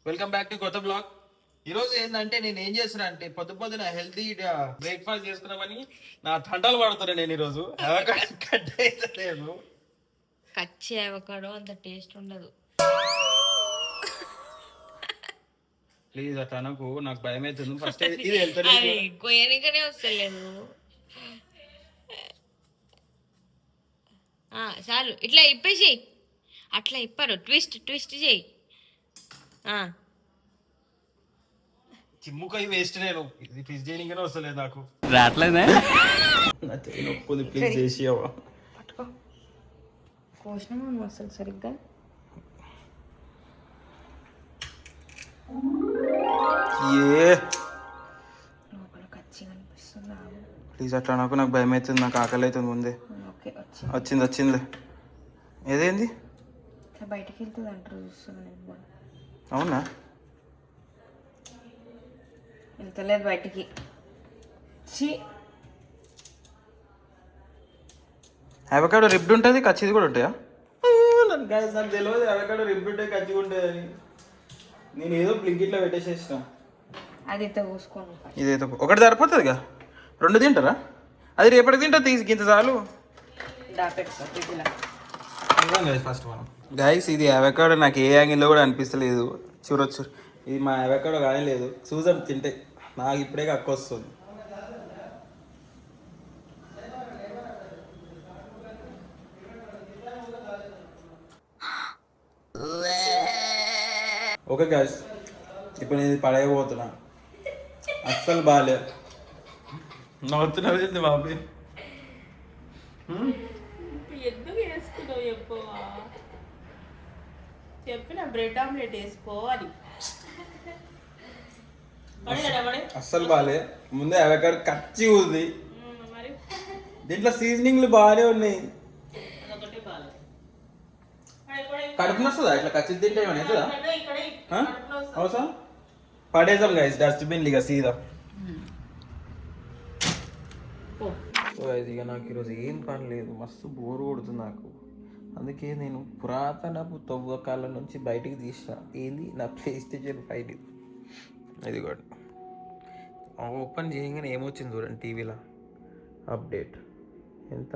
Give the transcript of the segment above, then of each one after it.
Welcome back to కొత్త blog. ఈ రోజు ఏంటంటే నేను ఏం చేస్తున్నా అంటే పొద్దున హెల్తీ బ్రేక్ఫాస్ట్ చేసుకున్నామని నా తంటాలు పడుతున్నా. నేను ఈరోజు కట్ అయితే కచ్చి అవకాడో అంత టేస్ట్ ఉండదు. ప్లీజ్ అట్లా అనకు, నాకు భయం అవుతుంది. ఫస్ట్ ఇది వెళ్తాను కొయ్యనికనే వస్తలేదు. చాలు ఇట్లా ఇప్పేసి, అట్లా ఇప్పారు. ట్విస్ట్ ట్విస్ట్ చేయి. చిమ్ముకాయ వేస్ట్. నేను ఇది ఫిజ్ చేయడానికనే వస్తలేదు నాకు. రావట్లేదే నొప్పుంది, ప్లీజ్ చేసి పట్టుకో. కోసినామా అసలు సరిగ్గా? లోపల కచ్చి కనిపిస్తుందా? ప్లీజ్ అట్లా నాకు భయం అవుతుంది, నాకు ఆకలి అవుతుంది. ముందే వచ్చింది. ఏదేంది బయటకి వెళ్తుంది అంటారు, చూస్తున్నాను. అవునా? వెళ్తలేదు బయటికి. అవకాడో రిబ్డ్ ఉంటుంది, కచ్చిది కూడా ఉంటాయా? నాకు తెలియదు అవకాడో రిబ్డ్ ఉంటాయి, కచ్చి ఉంటాయి అని. నేను ఏదో బ్లింకిట్లో పెట్టేసేసిన. అది పోసుకోను. ఇదైతే ఒకటి సరిపోతుందిగా, 2 తింటారా? అది రేపటికి తింటా, ఇంత చాలు. ఫస్ట్ మనం గైస్, ఇది అవకాడో నాకు ఏ యాంగిల్లో కూడా అనిపిస్తలేదు. చూడొచ్చు, ఇది మా అవకాడో కానీ లేదు. చూసాం తింటే నాకు ఇప్పుడే కక్క వస్తుంది. ఓకే గైస్, ఇప్పుడు నేను పడేయబోతున్నా. అస్సలు బాగాలేదు. నవ్వుతున్నది బాబీ. ఎందుకు వేసుకున్నావు చెప్పిన బ్రెడ్ ఆమ్లెట్ వేసుకోవాలి. అస్సలు బాగాలే. ముందే అవకాడో కచ్చి ఉంది, దీంట్లో సీజనింగ్లు బాగానే ఉన్నాయి. కడుపున వస్తుందా ఇట్లా కచ్చి తింటే? ఏమైనా అవుతుందా? అవసరం పడేసాం గైస్ డస్ట్బిన్ ఇక సీదా. ఇక నాకు ఈరోజు ఏం పని లేదు, మస్తు బోరు కొడుతుంది నాకు. అందుకే నేను పురాతనపు తవ్వకాల నుంచి బయటికి తీసిన ఏంది నా PlayStation 5. ఇది కూడా ఓపెన్ చేయగానే ఏమొచ్చింది చూడండి టీవీలో, అప్డేట్. ఎంత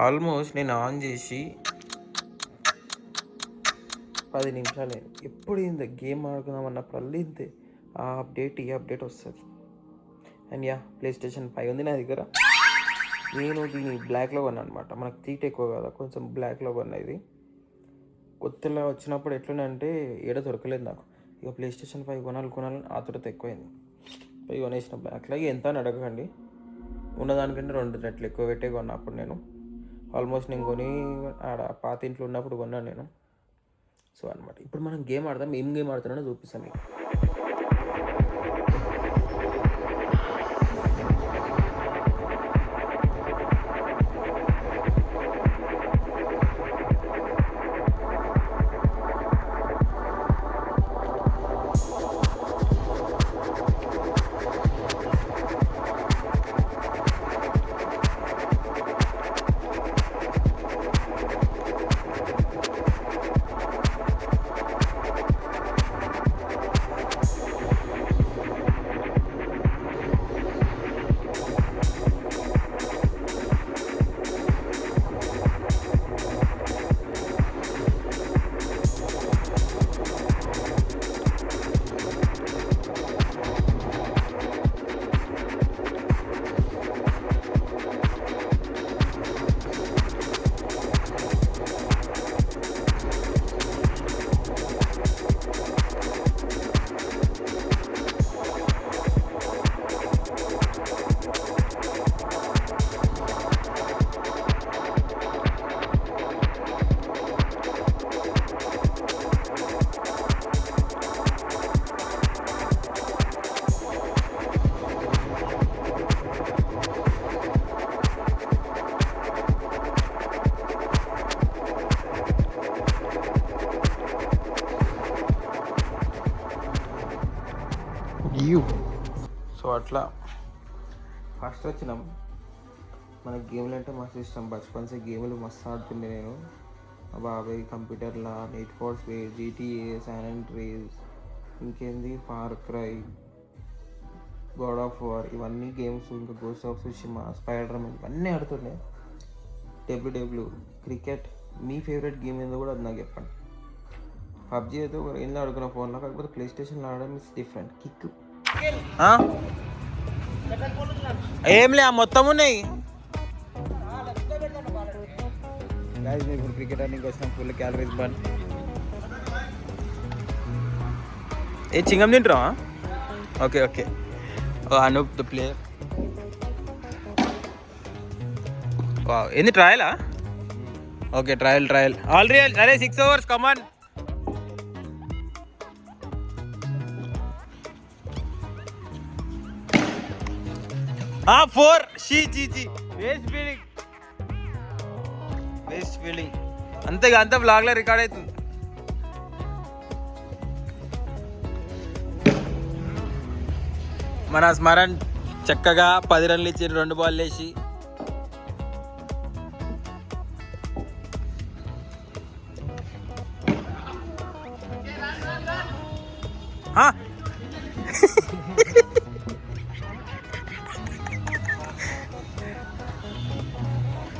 ఆల్మోస్ట్ నేను ఆన్ చేసి 10 నిమిషాలు. ఎప్పుడు ఇంత గేమ్ ఆడుకుందాం అన్నప్పుడు ఇంతే ఈ అప్డేట్ వస్తుంది. అండ్ PlayStation 5 ఉంది నా దగ్గర. నేను దీన్ని బ్లాక్లో కొన్నా అనమాట. మనకు తీట ఎక్కువ కదా, కొంచెం బ్లాక్లో కొన్నా. ఇది కొత్తలా వచ్చినప్పుడు ఎట్లుందంటే ఏడ దొరకలేదు నాకు. ఇక PlayStation 5 కొనాలని ఆతురత ఎక్కువైంది. పోయి కొనేసిన బ్లాక్లో. ఎంత అని అడగకండి, ఉన్నదానికంటే 2 రెట్లు ఎక్కువ పెట్టే కొన్నా అప్పుడు నేను. ఆల్మోస్ట్ నేను కొని ఆడ పాత ఇంట్లో ఉన్నప్పుడు కొన్నాను నేను. సో అనమాట. ఇప్పుడు మనం గేమ్ ఆడదాం. ఏం గేమ్ ఆడుతున్నానో చూపిస్తాం మీకు. సో అట్లా ఫస్ట్ వచ్చినాం. మన గేమ్లు అంటే మస్తు ఇష్టం. బచ్పన్ సే గేమ్లు మస్తు ఆడుతుండే నేను. మా బాబాయ్ కంప్యూటర్లో Need for Speed, GTA, San Andreas, ఇంకేంది Far Cry, God of War, ఇవన్నీ గేమ్స్, ఇంకా Ghost of Tsushima, Spider Man, ఇవన్నీ ఆడుతుండే. WW, cricket. మీ ఫేవరెట్ గేమ్ ఏందో కూడా అది నాకు చెప్పండి. పబ్జీ అయితే ఒక రేంజ్లో ఆడుకున్న ఫోన్లో, కాకపోతే ప్లే స్టేషన్లో ఆడడం ఇస్ డిఫరెంట్ కిక్. ఏంలే మొత్తం ఉన్నాయి. ఇప్పుడు క్రికెట్ ఆడడానికి వచ్చినాం. Full calories burn. ఏ చింగం తింటారా? Okay okay. Anoop the player. ఏంది ట్రయలా? Okay trial all real. అరే 6 overs కమాన్. ఆ 4 జీ వేస్ట్ ఫీలింగ్ అంతేగా. అంత బ్లాగ్లో రికార్డ్ అవుతుంది. మన స్మరణ్ చక్కగా 10 runs ఇచ్చి 2 balls వేసి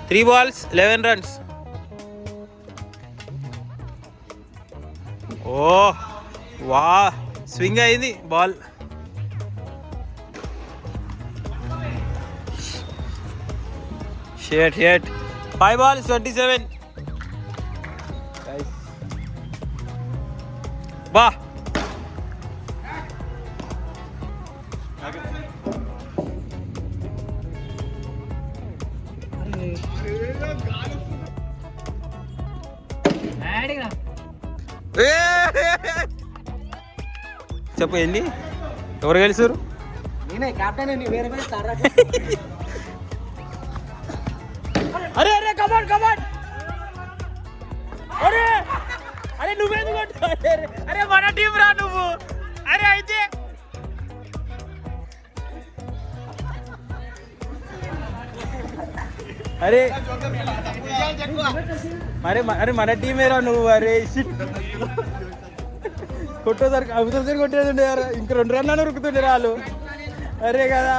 త్రీ balls 11 runs. ఓ వా స్వింగ్ అయింది బాల్. షేట్ 5 balls 27. బా చెప్పు ఏంది? ఎవరు గెలిచారు? నేనే కెప్టెన్. వేరే అరే అరే కమాన్ అరే అరే నువ్వేందుకు కొట్టావు? అరే మన టీం రా నువ్వు. అరే అయితే అరే అరే అరే మన టీమే రా నువ్వు. అరే కొట్టేసరికి అవసరం కొట్టేది ఉండే. ఇంక 2 runs ఉరుకుతుండే రాళ్ళు. అరే కదా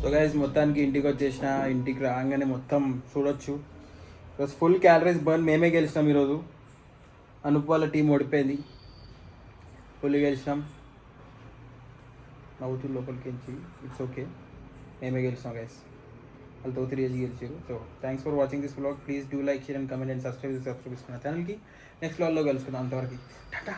సో గైస్ మొత్తానికి ఇంటికి వచ్చేసిన. ఇంటికి రాగానే మొత్తం చూడొచ్చు. Plus full calories burn. మేమే గెలిచినాం ఈరోజు. అనూప్ వాళ్ళ టీం ఓడిపోయింది. ఫుల్ గెలిచినాం. నవ్వుతూ లోపలికి వెళ్ళి ఇట్స్ ఓకే. మేమే గెలిచినాం గైస్. వాళ్ళతో 3 గెలిచారు. So thanks for watching this vlog. Please do like, share and comment and subscribe చేసుకున్న ఛానల్కి. నెక్స్ట్ వ్లాగ్లో కలుసుకుందాం. అంతవరకు టాటా.